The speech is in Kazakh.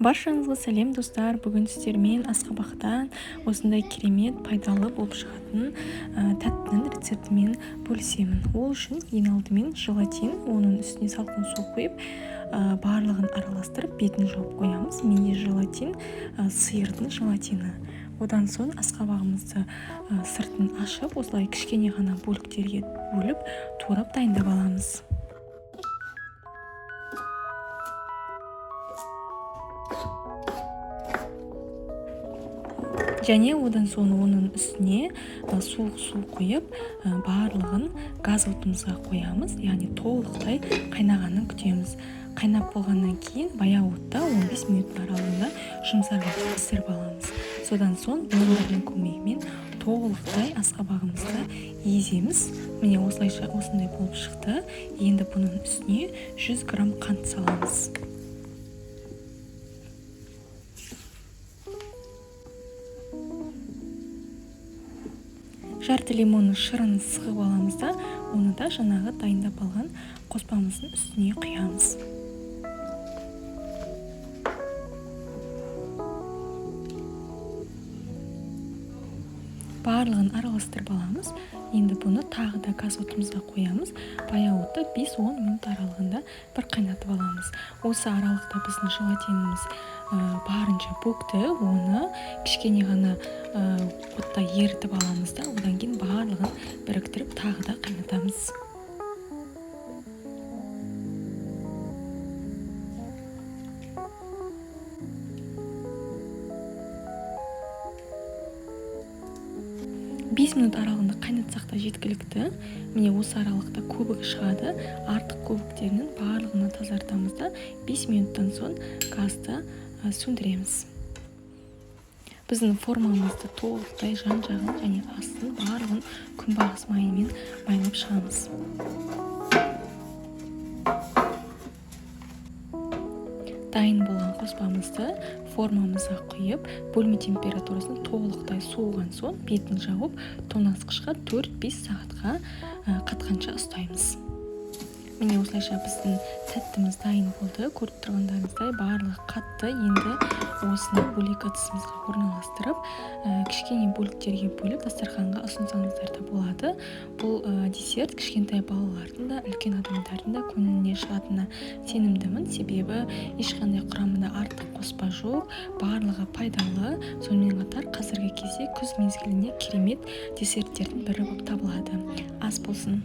Баршаңызға сәлем достар. Бүгін сіздермен асқабақтан осындай керемет пайдалы болып шығатын тәттінің рецептімен бөлісемін. Ол үшін ең алдымен желатин, оның үстіне салқын су құйып, барлығын араластырып бетін жауып қоямыз. Менде желатин сиырдың желатині. Одан соң асқабағымызды сыртын ашып, осылай кішкене ғана бөліктерге бөліп, турап дайындап аламыз. Және одан соң оның үстіне суық су құйып, барлығын газ отымызға қоямыз, яғни толықтай қайнағанын күтеміз. Қайнап болғаннан кейін баяу отта 15 минут аралығында жұмсарға пісіріп аламыз. Содан соң блендердің көмегімен толықтай асқабағымызды еземіз. Міне осылайша осындай болып шықты. Енді бұның үстіне 100 грамм қант саламыз. Жарты лимонның шырын сығып аламыз да, оны да жаңағы дайындап алған қоспамыздың үстіне құямыз. Барлығын араластырып аламыз. Енді бұны тағы да газ отымызға қоямыз. Баяу отта 5-10 минут аралығында бір қайнатып аламыз. Осы аралықта біздің желатиніміз барынша бөкті, оны кішкене ғана отта ерітіп аламыз да, одан кейін барлығын біріктіріп тағы да қайнатамыз. Бес минут аралығында қайнатсақ та жеткілікті. Міне осы аралықта көбік шығады. Артық көбіктерінің барлығына тазартамыз да 5 минуттан соң газды сөндіреміз. Біздің формамызды толықтай жан-жағын және астын барлығын күнбағыс майымен майлап шығамыз. Дайын болған қоспамызды формамызға құйып, бөлме температурасын толықтай суыған соң бетін жауып, тоңазытқышқа 4-5 сағатқа қатқанша ұстаймыз. Міне осылайша біздің тәттіміз дайын болды. Көріп тұрғандарыңыздай барлығы қатты. Енді осыны бөлек ыдысымызға орналастырып, кішкене бөліктерге бөліп дастарханға ұсынсаңыздар да болады. Бұл десерт кішкентай балалардың да, үлкен адамдардың да көңіліне шығатынына сенімдімін. Себебі ешқандай құрамында артық қоспа жоқ, барлығы пайдалы. Сонымен қатар қазіргі кезде күз мезгіліне керемет десерттердің бірі болып табылады. Ас болсын.